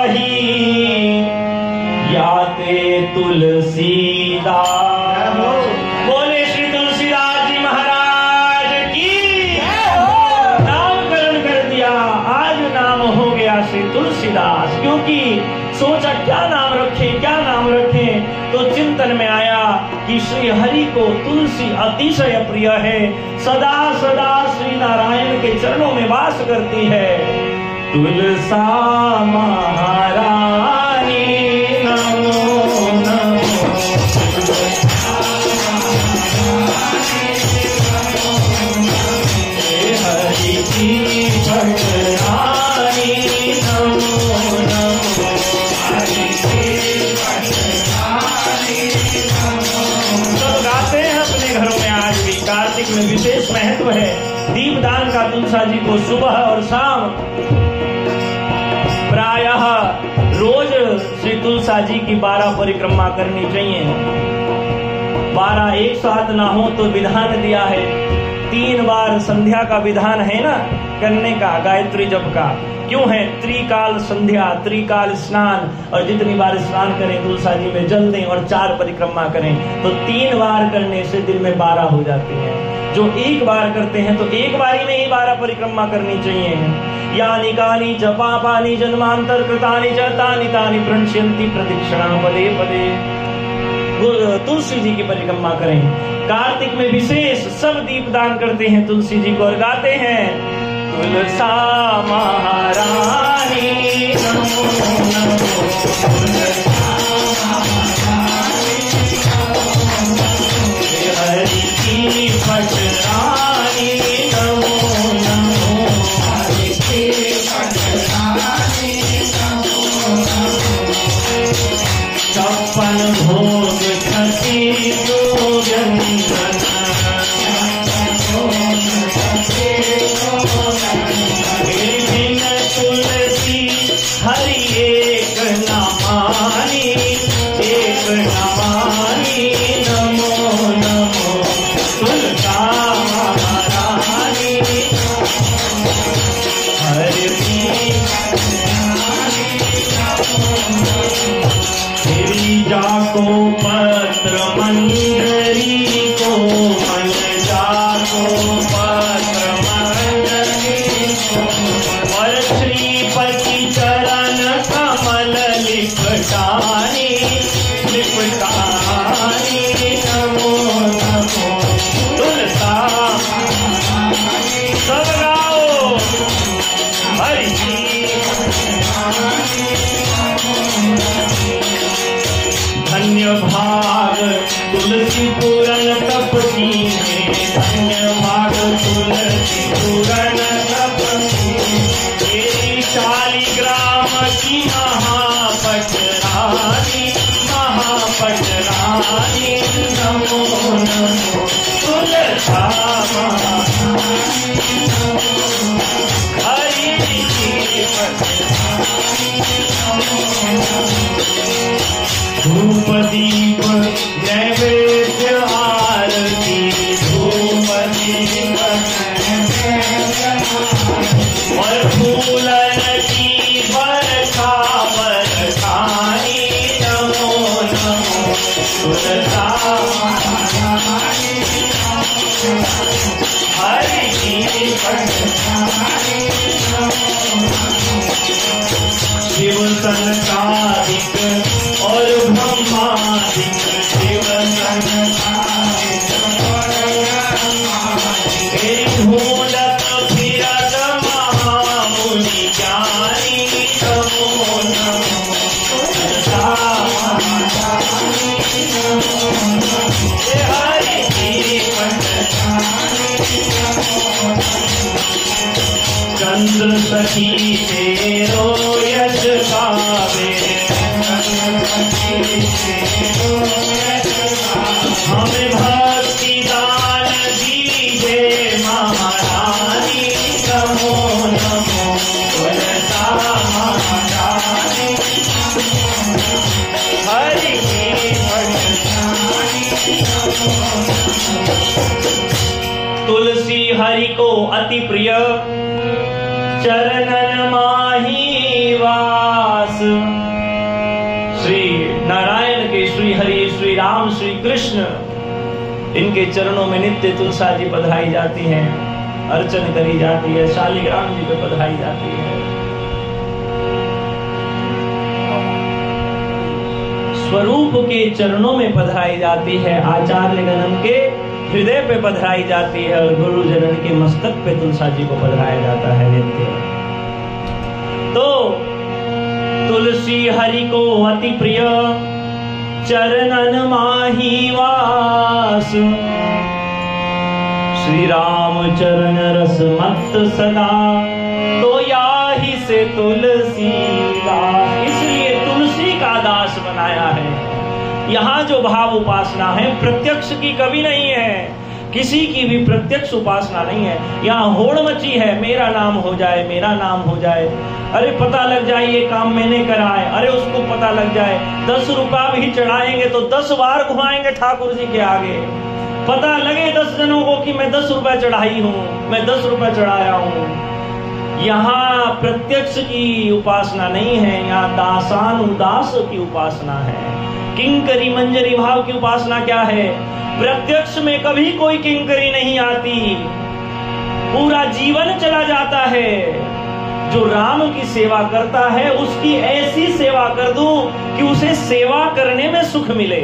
पाही याते तुलसीदास। बोले श्री तुलसीदास जी महाराज की। नामकरण कर दिया, आज नाम हो गया श्री तुलसीदास। क्योंकि सोचा क्या नाम रखें, क्या नाम रखें, तो चिंतन में आया कि श्री हरि को तुलसी अतिशय प्रिय है, सदा सदा श्री नारायण के चरणों में वास करती है। तुलसा महारानी नमो नमो, हरि की भगवानी नमो नमो, हरि की भगवानी नमो। सब गाते हैं अपने घरों में। आज भी कार्तिक में विशेष महत्व है दीपदान का। तुलसा जी को सुबह और शाम प्रायः रोज श्री तुलसा जी की 12 परिक्रमा करनी चाहिए। 12 एक साथ ना हो तो विधान दिया है। 3 बार संध्या का विधान है ना करने का, गायत्री जप का। क्यों है? त्रिकाल संध्या, त्रिकाल स्नान, और जितनी बार स्नान करें तुलसा जी में जल दें और 4 परिक्रमा करें तो 3 बार करने से दिन में 12 हो जाती है। जो एक बार करते हैं तो एक बारी में ही 12 परिक्रमा करनी चाहिए। यानि कानि च पापानि जन्मांतर कृतानि च तानि तानि प्रणश्यन्ति प्रदक्षिणा पदे पदे। तुलसी जी की परिक्रमा करें। कार्तिक में विशेष सब दीपदान करते हैं तुलसी जी को और गाते हैं तुलसा महारानी नमो नमो, हरि की भगवानी नमो नमो, हरि की भगवानी नमो नमो। 56 भोग छठी तुलसी हरि एक नमानी, एक नमानी नमो नमो। तुलसा महारानी हरि जाको पत्र मंजरी को मन, जाको पत्र मंजरी को, और श्रीपति चरण कमल लिपटानी, लिपटानी नमो नमो। तुलसा सब गाओ हरि की। धन्य भाग तुलसी पूरन तप कीने, धन्य भाग तुलसी पूरन तप कीने। तेरी शालिग्राम की महापटरानी, महापटरानी नमो नमो। तुलसा हरि की धूप दीप नैवेद्य आरती, धूप दीप और फूलन की बरखा बरखानी नमो नमो। तुलसा हरि की शिव संसारिक और ब्रह्मादिक, शिव संसारिक ढूंढत फिरत महामुनि ज्ञानी नमो नमो। तुलसा हरि की चंद्र सखी तेरो यश गावे, हमें भक्ति दान दीजे महारानी नमो नमो। तुलसा महारानी हरि की भगवानी। तुलसी हरि को अति प्रिय, चरणन माही वास दास श्री नारायण के, श्री हरि, श्री राम, श्री कृष्ण, इनके चरणों में नित्य तुलसा जी पधराई जाती हैं, अर्चन करी जाती है, शालिग्राम जी पे पधराई जाती है। स्वरूप के चरणों में पधराई जाती है, आचार्य गणन के हृदय पे पधराई जाती है और गुरु जनन के मस्तक पे तुलसा जी को पधराया जाता है नित्य। तो तुलसी हरि को अति प्रिय, चरणन माही वास, श्री राम चरण रस मत सदा, तो याही से तुलसी दास। इसलिए तुलसी का दास बनाया है। यहाँ जो भाव उपासना है प्रत्यक्ष की कभी नहीं है, किसी की भी प्रत्यक्ष उपासना नहीं है। यहाँ होड़ मची है, मेरा नाम हो जाए, मेरा नाम हो जाए, अरे पता लग जाए ये काम मैंने करा है, अरे उसको पता लग जाए, 10 रुपया भी चढ़ाएंगे तो 10 बार घुमाएंगे ठाकुर जी के आगे, पता लगे 10 जनों को कि मैं 10 रुपया चढ़ाई हूँ, मैं 10 रुपया चढ़ाया हूँ। यहाँ प्रत्यक्ष की उपासना नहीं है, यहाँ दासानुदास की उपासना है। किंकरी मंजरी भाव की उपासना क्या है? प्रत्यक्ष में कभी कोई किंकरी नहीं आती, पूरा जीवन चला जाता है। जो राम की सेवा करता है उसकी ऐसी सेवा कर दूं कि उसे सेवा करने में सुख मिले।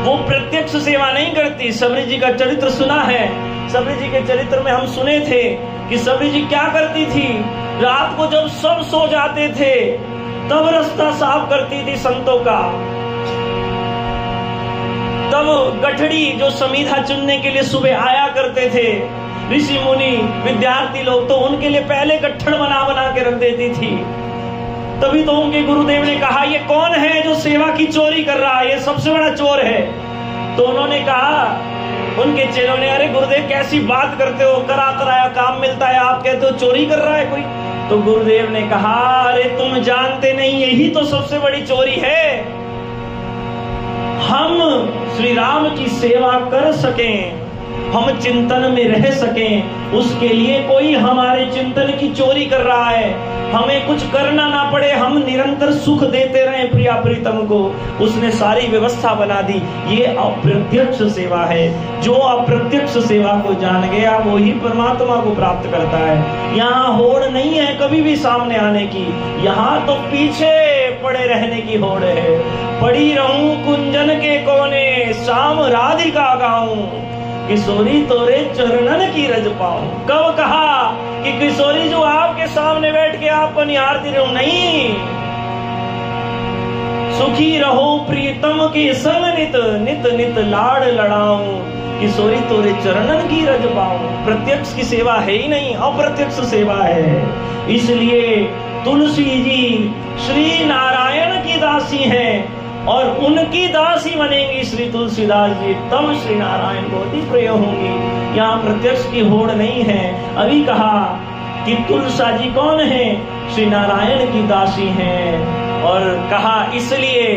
वो प्रत्यक्ष सेवा नहीं करती। सबरी जी का चरित्र सुना है, सबरी जी के चरित्र में हम सुने थे कि सबरी जी क्या करती थी, रात को जब सब सो जाते थे तब रास्ता साफ करती थी संतों का, तब गठड़ी जो समीधा चुनने के लिए सुबह आया करते थे ऋषि मुनि विद्यार्थी लोग, तो उनके लिए पहले गट्ठड़ बना बना के रख देती थी। तभी तो उनके गुरुदेव ने कहा ये कौन है जो सेवा की चोरी कर रहा है, ये सबसे बड़ा चोर है। तो उन्होंने कहा, उनके चेलों ने, अरे गुरुदेव कैसी बात करते हो, करा कराया काम मिलता है, आप कहते हो चोरी कर रहा है कोई। तो गुरुदेव ने कहा, अरे तुम जानते नहीं, यही तो सबसे बड़ी चोरी है। हम श्री राम की सेवा कर सकें, हम चिंतन में रह सकें, उसके लिए कोई हमारे चिंतन की चोरी कर रहा है, हमें कुछ करना ना पड़े, हम निरंतर सुख देते रहें प्रिया प्रीतम को, उसने सारी व्यवस्था बना दी। ये अप्रत्यक्ष सेवा है। जो अप्रत्यक्ष सेवा को जान गया वो ही परमात्मा को प्राप्त करता है। यहाँ होड़ नहीं है कभी भी सामने आने की, यहाँ तो पीछे पड़े रहने की होड़ है। पड़ी रहूं कुंजन के कोने, शाम राधिका गाऊं, किशोरी तोरे चरणन की रज पाऊं। कब कहा कि किशोरी जो आपके सामने बैठ के आपको निहारती रहूं? नहीं, सुखी रहो प्रीतम के संग नित नित नित लाड़ लड़ाऊं, किशोरी तोरे चरणन की रज पाऊं। प्रत्यक्ष की सेवा है ही नहीं, अप्रत्यक्ष सेवा है। इसलिए तुलसी जी श्री नारायण की दासी हैं और उनकी दासी बनेंगी श्री तुलसीदास जी, तब श्री नारायण को अति प्रिय होंगी। यहाँ प्रत्यक्ष की होड़ नहीं है। अभी कहा कि तुलसा जी कौन है? श्री नारायण की दासी हैं। और कहा इसलिए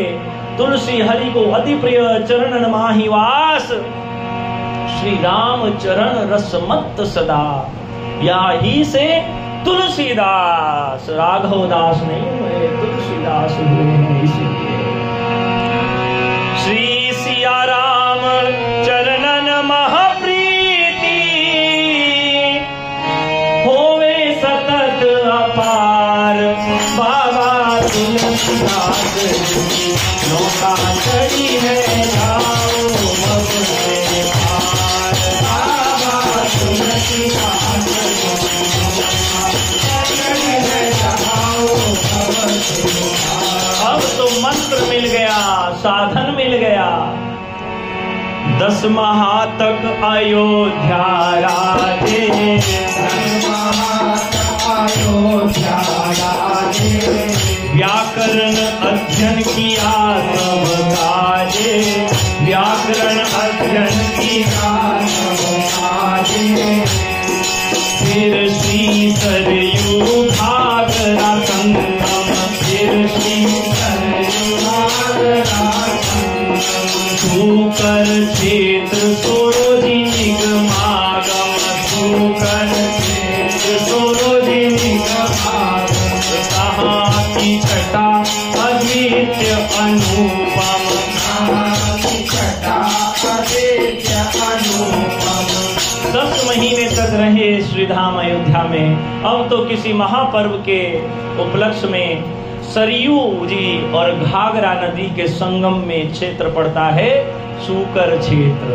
तुलसी हरि को अति प्रिय, चरणन माही वास, श्री राम चरण रस मत सदा, या ही से तुलसीदास, राघव दास नहीं हुए, तुलसीदास हुए हैं। इसलिए श्री सिया राम चरणन महाप्रीति, होवे सतत अपार, बाबा तुलसीदास नौका चढ़ी है जाओ मग से पार, बाबा तुलसीदास चढ़ी है जाओ मग से पार। अब तो मंत्र मिल गया, साधन मिल गया। 10 माह तक अयोध्या राजे, 10 माह तक अयोध्या राजे, व्याकरण अध्ययन किया सब काजे, व्याकरण अध्ययन किया सब काजे। फिर श्री सरयू घाघरा संगम, फिर श्री सरयू घाघरा सुकर क्षेत्र सोरोजिनी समागम, सुकर क्षेत्र सोरोजिनी समागम। कहाँ की की छटा अद्वितीय अनुपम, नाना की छटा अद्वितीय अनुपम। 10 महीने तक रहे श्रीधाम अयोध्या में। अब तो किसी महापर्व के उपलक्ष्य में सरयू जी और घाघरा नदी के संगम में क्षेत्र पड़ता है सूकर क्षेत्र।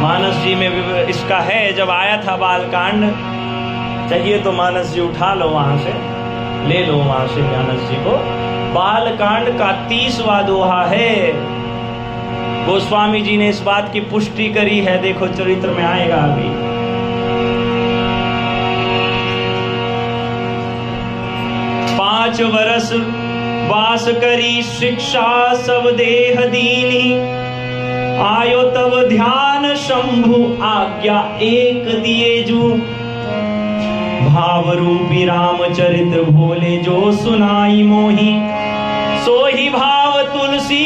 मानस जी में भी इसका है। जब आया था बालकांड, चाहिए तो मानस जी उठा लो वहां से, ले लो वहां से मानस जी को। बालकांड का 30वां दोहा है। गोस्वामी जी ने इस बात की पुष्टि करी है, देखो चरित्र में आएगा अभी। पांच वर्ष वास करी शिक्षा सब देह दीनी, आयो तब ध्यान शंभु आज्ञा एक दिए जू। भाव रूपी रामचरित्र भोले जो सुनाई मोही, सोही भाव तुलसी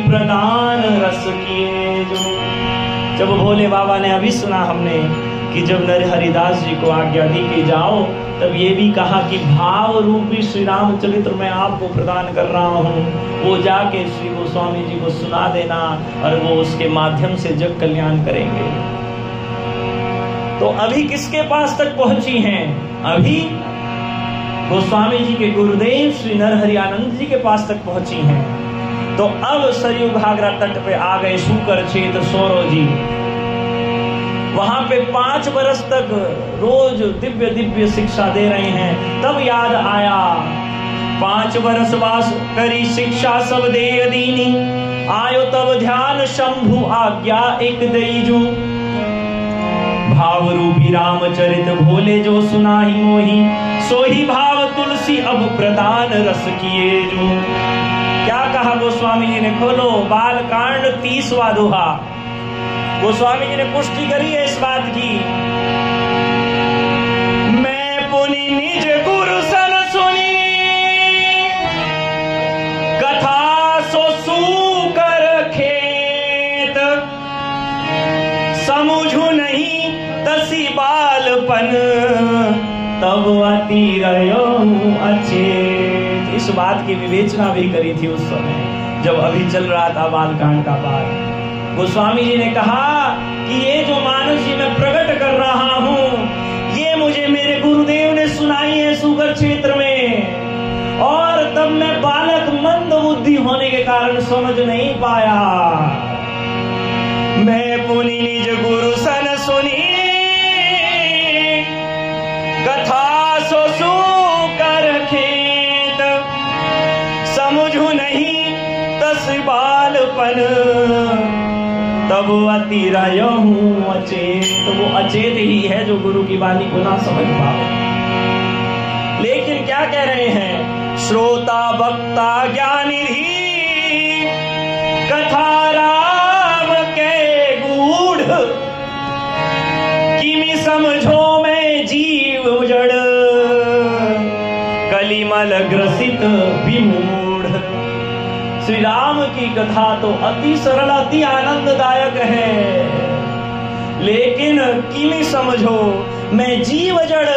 प्रदान रस किए जो। जब भोले बाबा ने अभी सुना हमने कि जब नर हरिदास जी को आज्ञा दी कि जाओ, तब ये भी कहा कि भाव रूपी श्री रामचरित्र मैं आपको प्रदान कर रहा हूँ, वो जाके श्री गोस्वामी जी को सुना देना और वो उसके माध्यम से जग कल्याण करेंगे। तो अभी किसके पास तक पहुंची हैं? अभी गोस्वामी जी के गुरुदेव श्री नरहरि आनंद जी के पास तक पहुंची हैं। तो अब सरयू घाघरा तट पे आ गए सूकर क्षेत्र सौरव जी। वहां पे 5 वर्ष तक रोज दिव्य दिव्य शिक्षा दे रहे हैं। तब याद आया 5 वर्ष वास करी शिक्षा सब दे दीनी, आयो तब ध्यान शंभु आज्ञा एक दईजू। भाव रूपी रामचरित भोले जो सुनाई मोही, सोही भाव तुलसी अब प्रदान रस किए जो। क्या कहा गोस्वामी जी ने? खोलो बालकांड 30वां दोहा। गोस्वामी जी ने पुष्टि करी है इस बात की। मैं पुनि निज गुरु सन सुनी, कथा सो सूकर खेत, समझू नहीं तसी बालपन, तब अति रहो अचेत। इस बात की विवेचना भी करी थी उस समय जब अभी चल रहा था बालकांड का पाठ। गोस्वामी जी ने कहा कि ये जो मानस जी मैं प्रकट कर रहा हूं, ये मुझे मेरे गुरुदेव ने सुनाई है सूकर क्षेत्र में, और तब मैं बालक मंद बुद्धि होने के कारण समझ नहीं पाया। मैं पुनि निज गुरु सन सुनी, कथा सो सूकर खेत, समझू नहीं तस बालपन, तब अति रहूं अचेत। तो वो अचेत ही है जो गुरु की वाणी को ना समझ पाए। लेकिन क्या कह रहे हैं? श्रोता वक्ता ज्ञानिधि, कथा राम के गूढ़, किमि समझो मैं जीव उजड़, कलिमल ग्रसित विमूढ़। श्री राम की कथा तो अति सरल अति आनंददायक है, लेकिन किमी समझो मैं जीव जड़,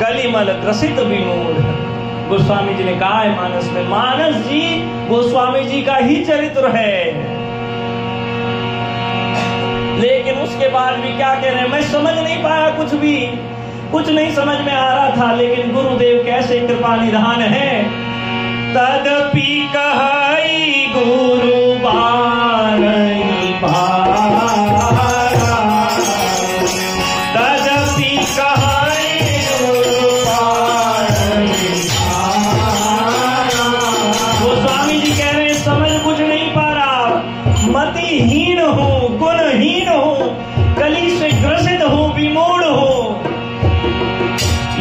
कलिमल ग्रसित विमूढ़। गोस्वामी जी ने कहा है मानस में, मानस जी गोस्वामी जी का ही चरित्र है, लेकिन उसके बाद भी क्या कह रहे हैं? मैं समझ नहीं पाया, कुछ नहीं समझ में आ रहा था, लेकिन गुरुदेव कैसे कृपा निधान है। तदपि कहई गुरु बारही भारा, तदपि कहई गुरु बारही भारा। गोस्वामी जी कह रहे हैं समझ कुछ नहीं पा रहा, मतिहीन हूँ, गुणहीन हूँ, कली से ग्रसित हूँ, विमूढ़ हूँ।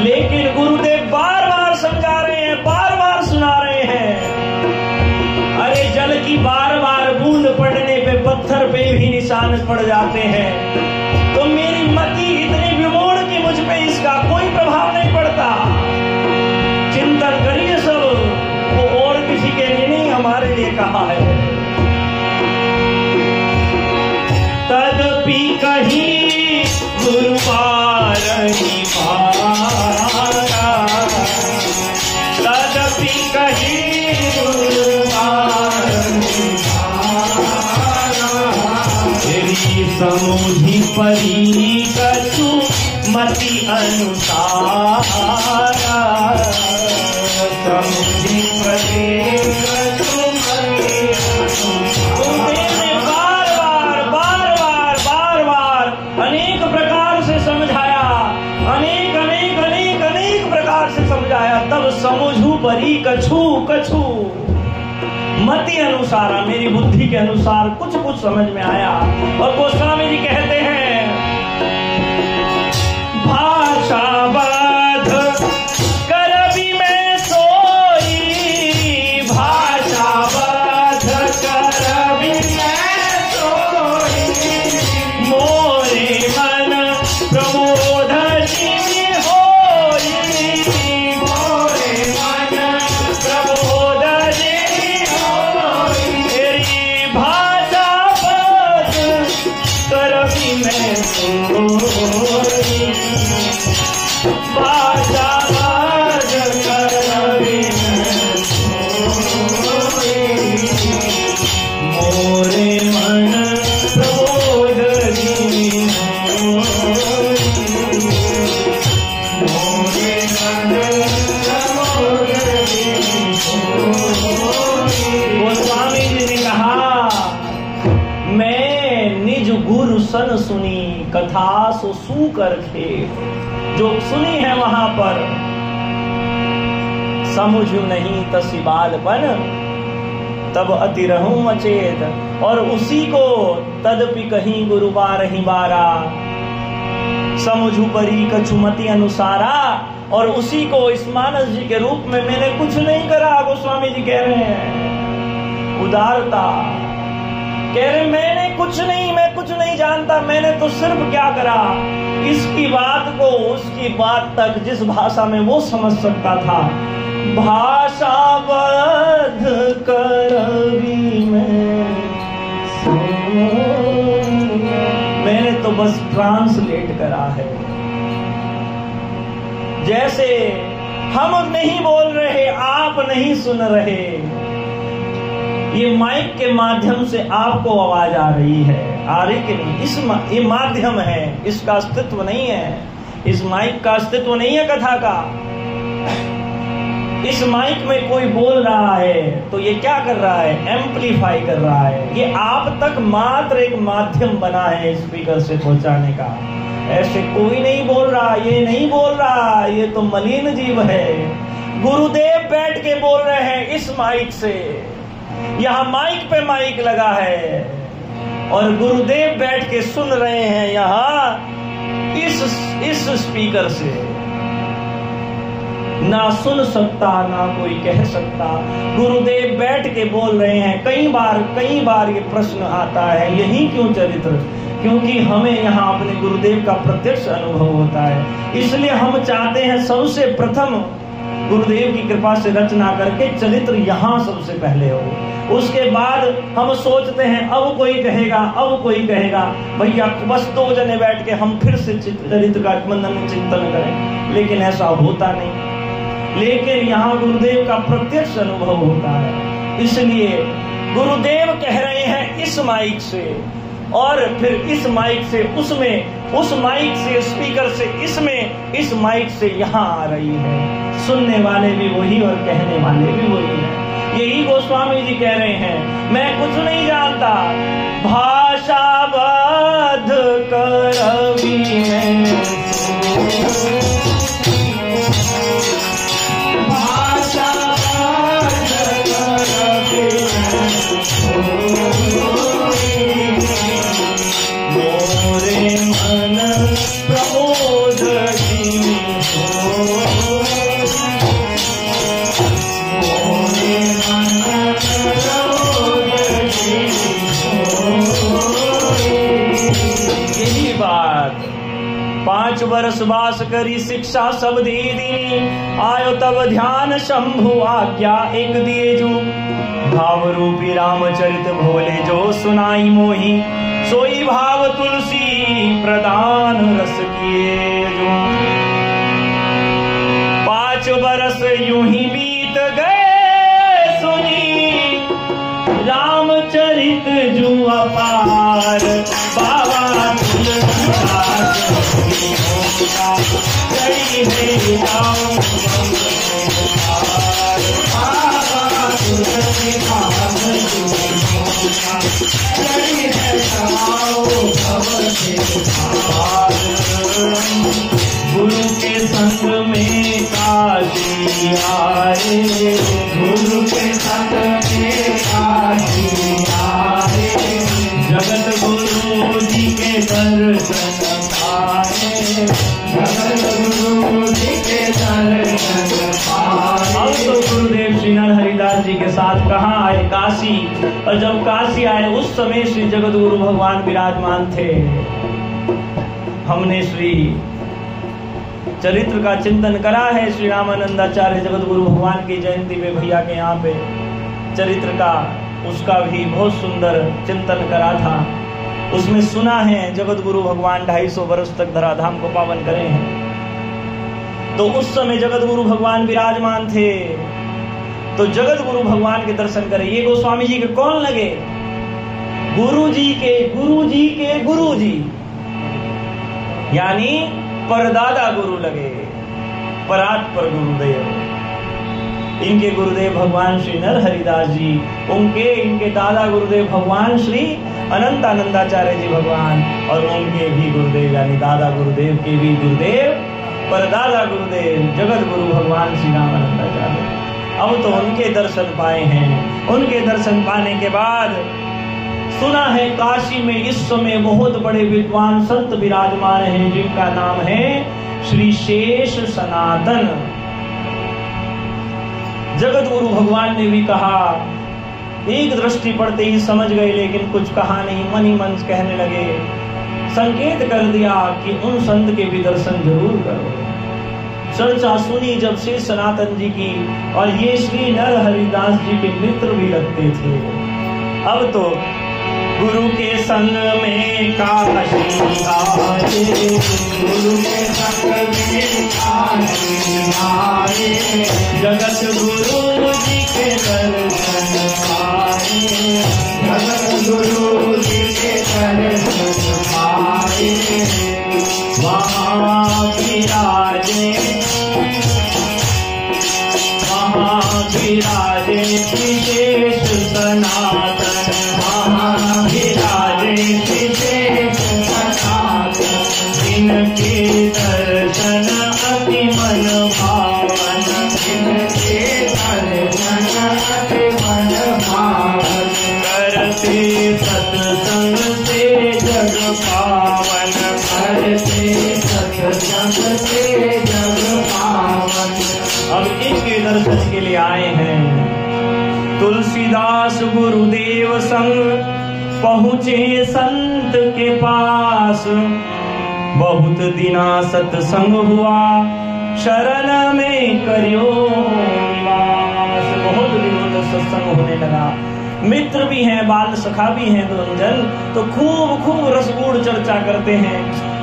लेकिन गुरुदेव बार बार समझा रहे हैं, बार बार सुना रहे हैं। अरे जल की बार बार बूंद पड़ने पे पत्थर पे भी निशान पड़ जाते हैं, तो मेरी मति इतनी विमूढ़ कि मुझ पे इसका कोई प्रभाव नहीं पड़ता। चिंतन करिए सब, वो और किसी के लिए नहीं, हमारे लिए कहा है। तदपि कही गुरु बारही भारा, समुझी परी कछु मति अनुसारा, समुझी परी कछु मति अनुसारा। बार बार अनेक प्रकार से समझाया, अनेक प्रकार से समझाया, तब समझू परी कछु कछु मति अनुसार, मेरी बुद्धि के अनुसार कुछ समझ में आया। और गोस्वामी जी कहते हैं भाषा बाध कर भी मैं सोई, भाषा बाध कर भी मैं सोई, मोरे मन प्रमोद जी होई, मोरे मन प्रमोद जी होई, तेरी भाषा बाध कर भी मैं सोई, भाषा बाध कर भी मैं सोई, मोरे मन प्रमोद जी होई, मोरे मन प्रमोद जी होई। गोस्वामी जी ने कहा मैं निज गुरु सन सुनी कथा सो सू कर खे, जो सुनी है वहां पर समझू नहीं तसी बालपन, तब अति रहूं अचेत, और उसी को तदपि कहीं गुरु बारहि बारा, समझू परी कछु मति अनुसारा, और उसी को इस मानस जी के रूप में मैंने कुछ नहीं करा। गोस्वामी जी कह रहे हैं उदारता, कह रहे मैंने कुछ नहीं, मैं कुछ नहीं जानता, मैंने तो सिर्फ क्या करा, इसकी बात को उसकी बात तक जिस भाषा में वो समझ सकता था, भाषा बद्ध करवी मैंने तो बस ट्रांसलेट करा है। जैसे हम नहीं बोल रहे, आप नहीं सुन रहे, ये माइक के माध्यम से आपको आवाज आ रही है, आ रही कि नहीं? ये माध्यम है, इसका अस्तित्व नहीं है, इस माइक का अस्तित्व नहीं है कथा का। इस माइक में कोई बोल रहा है तो ये क्या कर रहा है? एम्पलीफाई कर रहा है। ये आप तक मात्र एक माध्यम बना है स्पीकर से पहुंचाने का। ऐसे कोई नहीं बोल रहा, ये नहीं बोल रहा, ये तो मलिन जीव है। गुरुदेव बैठ के बोल रहे हैं इस माइक से, यहाँ माइक पे माइक लगा है और गुरुदेव बैठ के सुन रहे हैं यहाँ इस स्पीकर से। ना सुन सकता ना कोई कह सकता, गुरुदेव बैठ के बोल रहे हैं। कई बार ये प्रश्न आता है, यही क्यों चरित्र? क्योंकि हमें यहाँ अपने गुरुदेव का प्रत्यक्ष अनुभव होता है, इसलिए हम चाहते हैं सबसे प्रथम गुरुदेव की कृपा से रचना करके चरित्र यहाँ सबसे पहले हो। उसके बाद हम सोचते हैं अब कोई कहेगा भैया बस 2 जने बैठ के हम फिर से चरित्र का मनन चिंतन करें, लेकिन ऐसा होता नहीं। लेकिन यहाँ गुरुदेव का प्रत्यक्ष अनुभव होता है, इसलिए गुरुदेव कह रहे हैं इस माइक से, और फिर इस माइक से उसमें, उस माइक से स्पीकर से इसमें, इस माइक से यहाँ आ रही है। सुनने वाले भी वही और कहने वाले भी वही है। यही गोस्वामी जी कह रहे हैं, मैं कुछ नहीं जानता, भाषा बद्ध करवी मैं, भाषा बद्ध करवी मोरे मन प्रमोद जी यही बात। 5 वर्ष वास करी शिक्षा सब दे दीनी, आयो तब ध्यान शंभु आज्ञा एक दिए जो, भाव रूपी रामचरित भोले जो सुनाई मोही, सोई भाव तुलसी प्रदान रस किए जो। 5 बरस यूं ही बीत गए सुनी, रामचरित जू अपार बाबा चढ़ी है आओ गुरु के संग में काशी आए, गुरु के संग में काशी आए, जगत गुरु जी के दर्शन पाए, जगत गुरु जी के दर्शन पाए। अब तो गुरुदेव श्री नर हरिदास जी के साथ कहाँ आए? काशी। और जब काशी आए उस समय श्री जगत गुरु भगवान विराजमान थे। हमने श्री चरित्र का चिंतन करा है। श्री रामानंदाचार्य जगत गुरु भगवान की जयंती में भैया के यहाँ पे चरित्र का उसका भी बहुत सुंदर चिंतन करा था। उसमें सुना है जगत गुरु भगवान 250 वर्ष तक धराधाम को पावन करे हैं। तो उस समय जगत गुरु भगवान विराजमान थे। तो जगत गुरु भगवान के दर्शन करे। ये गोस्वामी जी के कौन लगे? गुरु जी के गुरु जी के गुरु जी, यानी परदादा गुरु लगे, परात्पर गुरुदेव। इनके गुरुदेव भगवान श्री नर हरिदास जी, इनके दादा गुरुदेव भगवान श्री अनंतानंदाचार्य जी भगवान, और उनके भी गुरुदेव यानी दादा गुरुदेव के भी गुरुदेव परदादा गुरुदेव जगत गुरु भगवान श्री रामानंदाचार्य। अब तो उनके दर्शन पाए हैं। उनके दर्शन पाने के बाद सुना है काशी में इस समय बहुत बड़े विद्वान संत विराजमान हैं, जिनका नाम है श्री शेष सनातन। जगत गुरु भगवान ने भी कहा, एक दृष्टि पड़ते ही समझ गए, लेकिन कुछ कहा नहीं, मन ही मन कहने लगे, संकेत कर दिया कि उन संत के भी दर्शन जरूर करो। चर्चा सुनी जब शेष सनातन जी की, और ये श्री नर हरिदास जी के मित्र भी लगते थे। अब तो गुरु के संग में काशी आए, गुरु के संग में काशी आए, जगत गुरु जी के दर्शन पाए, जगत गुरु जी के दर्शन पाए। वहाँ विराजे विशेष सनातन, वहाँ विराजे विशेष सनातन, इनके दर्शन अति मन भावन, इनके दर्शन अति मन भावन, करते सत्संग से जग पावन, करते सत्संग से जग पावन। अब इनके दर्शन के लिए आए हैं। तुलसीदास गुरुदेव संग पहुँचे संत के पास, बहुत दिना सत्संग हुआ, शरण में करियो निवास। बहुत दिनों तक सत्संग होने लगा। मित्र भी हैं, बाल सखा भी हैं दोनों जन, तो खूब रसगुण चर्चा करते हैं।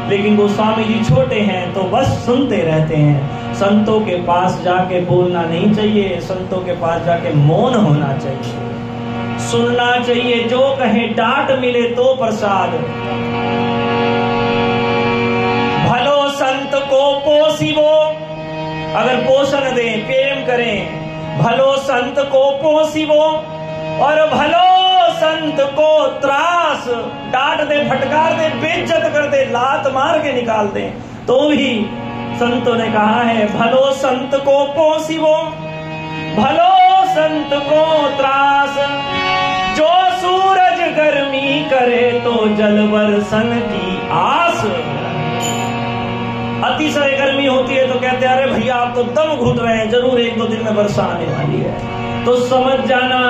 लेकिन गोस्वामी जी छोटे हैं तो बस सुनते रहते हैं। संतों के पास जाके बोलना नहीं चाहिए, संतों के पास जाके मौन होना चाहिए, सुनना चाहिए। जो कहे डांट मिले तो प्रसाद। भलो संत को पोसिबो, अगर पोषण दें, प्रेम करें। भलो संत को पोसिबो, और भलो संत को त्रास, डांट दे, फटकार दे, बेइज्जत कर दे, लात मार के निकाल दे, तो भी संतों ने कहा है भलो संत को पोसिबो, भलो संत को त्रास। जो सूरज गर्मी करे तो जल बरसन की आस। अतिशय गर्मी होती है तो कहते हैं अरे भैया आप तो दम घुट रहे हैं, जरूर एक दो दिन में वर्षा आने वाली है। तो समझ जाना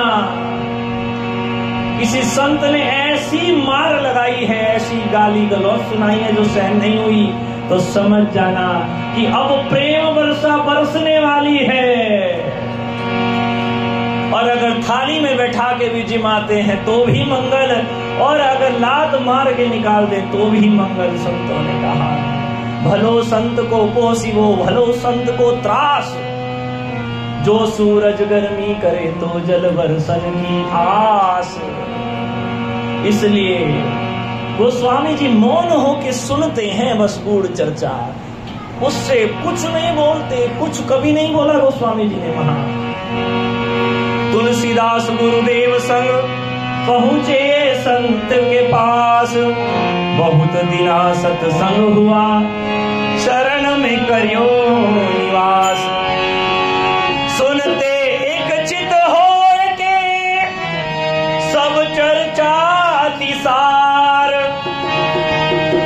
किसी संत ने ऐसी मार लगाई है, ऐसी गाली गलौज सुनाई है जो सहन नहीं हुई, तो समझ जाना कि अब प्रेम वर्षा बरसने वाली है। और अगर थाली में बैठा के भी जिमाते हैं तो भी मंगल, और अगर लात मार के निकाल दे तो भी मंगल। संतों ने कहा भलो संत को पोसिबो, भलो संत को त्रास। जो सूरज गर्मी करे तो जल बरसन की आस। इसलिए गोस्वामी जी मौन होके सुनते हैं बस गूढ़ चर्चा। उससे कुछ नहीं बोलते, कुछ कभी नहीं बोला गोस्वामी जी ने वहां। तुलसीदास गुरुदेव संग पहुंचे संत के पास, बहुत दिना सत्संग हुआ, शरण में करियो निवास। सुनते एक चित हो के सब चर्चा तिसार,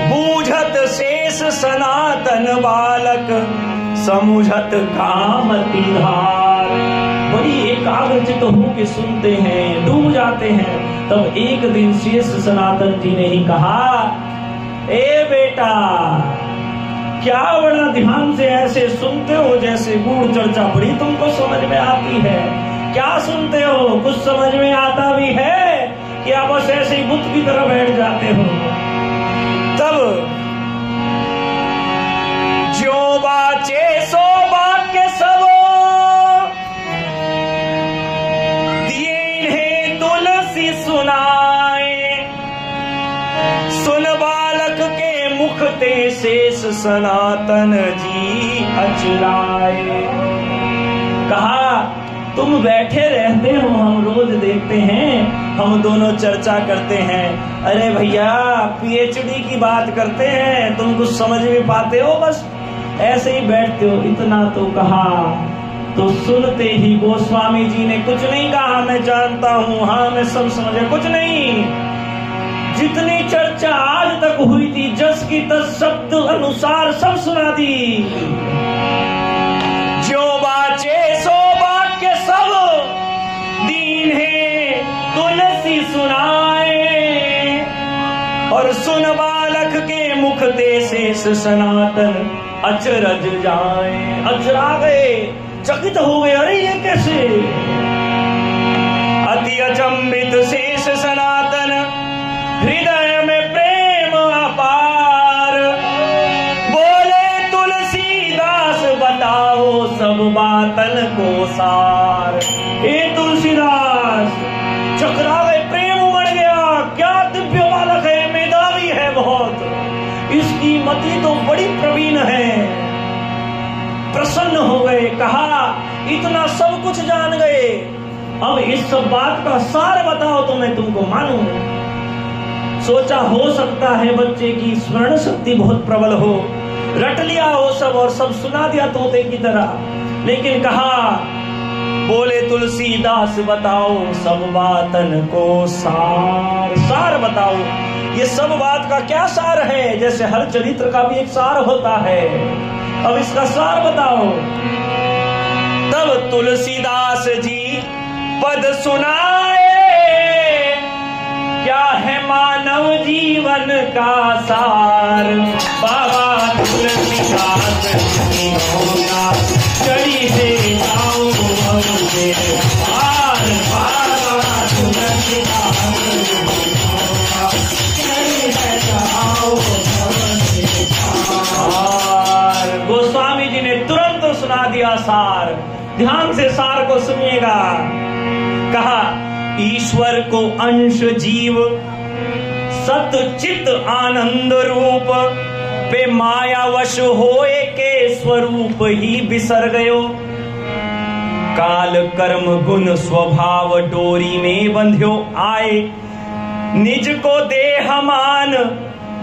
बूझत शेष सनातन बालक, समुझत काम तिधार। बड़ी एकाग्रचित होके सुनते हैं, डूब जाते हैं। तब एक दिन शेष सनातन जी ने ही कहा, ए बेटा, क्या बड़ा ध्यान से ऐसे सुनते हो जैसे गूढ़ चर्चा बड़ी तुमको समझ में आती है। क्या सुनते हो, कुछ समझ में आता भी है कि आप बस ऐसे ही बुत की तरह बैठ जाते हो। तब जो बाचे सो वाक्य सब दिए इन्हें तुलसी सुनाए, सुन बालक के मुख ते शेष सनातन जी अचलाए। कहा, तुम बैठे रहते हो, हम रोज देखते हैं, हम दोनों चर्चा करते हैं। अरे भैया, पीएचडी की बात करते हैं, तुम कुछ समझ भी पाते हो, बस ऐसे ही बैठते हो। इतना तो कहा, तो सुनते ही गोस्वामी जी ने कुछ नहीं कहा, मैं जानता हूं, हाँ मैं सब समझ, कुछ नहीं। जितनी चर्चा आज तक हुई थी, जस की तस शब्द अनुसार सब सुना दी। जो बाचे सो वाक्य सब दीन है तुलसी सुनाए, और सुन बालक के मुख ते शेष सनातन अचरज जाए। अचरा गए, चकित हो गए, अरे ये कैसे। अति अचंबित शेष सनातन, हृदय में प्रेम अपार, बोले तुलसीदास बताओ सब बातन को सार। हे तुलसीदास, चकरा गए, प्रेम उमड़ गया। क्या दिव्य बालक है, मेधावी है बहुत, इसकी मति तो बड़ी प्रवीण है। प्रसन्न हो गए, कहा, इतना सब कुछ जान गए, अब इस सब बात का सार बताओ तो मैं तुमको मानूं। सोचा हो सकता है बच्चे की स्मरण शक्ति बहुत प्रबल हो, रट लिया हो सब और सब सुना दिया तोते की तरह। लेकिन कहा, बोले तुलसीदास बताओ सब बातन को सार। सार बताओ, ये सब बात का क्या सार है। जैसे हर चरित्र का भी एक सार होता है, अब इसका सार बताओ। तब तुलसीदास जी पद सुनाए, क्या है मानव जीवन का सार। बाबा तुलसीदास जी होगा, चढ़ी से जाओ हमसे पार। बाबा तुलसीदास जी होगा, चढ़ी से जाओ हमसे पार। गोस्वामी जी ने तुरंत सुना दिया सार। ध्यान से सार को सुनिएगा। कहा, ईश्वर को अंश जीव सत चित आनंद रूप, पे मायावश होए के स्वरूप ही बिसर गयो। काल कर्म गुण स्वभाव डोरी में बंध्यो आए, निज को देह मान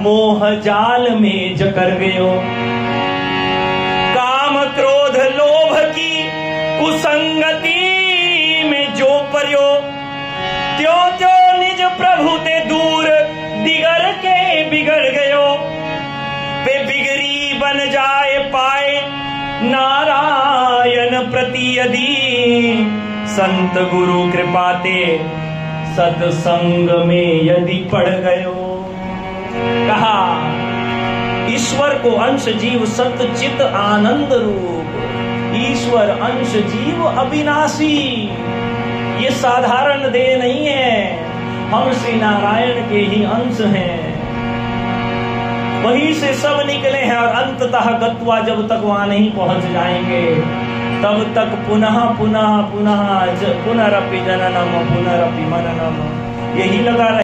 मोह जाल में जकर गयो। काम क्रोध लोभ की कुसंगति में जो पर्यो, त्यों त्यों निज प्रभु ते दूर दिगर के बिगड़ गयो। वे बिगड़ी बन जाए पाए नारायण प्रति यदि, संत गुरु कृपाते सत्संग में यदि पड़ गयो। कहा, ईश्वर को अंश जीव सत चित आनंद रूप। ईश्वर अंश जीव अविनाशी, ये साधारण देह नहीं है, हम श्री नारायण के ही अंश हैं। वहीं से सब निकले हैं और अंततः गत्वा जब तक वहां नहीं पहुंच जाएंगे तब तक पुनः पुनः पुनः पुनरपि जननम पुनरपि मननम यही लगा रहे।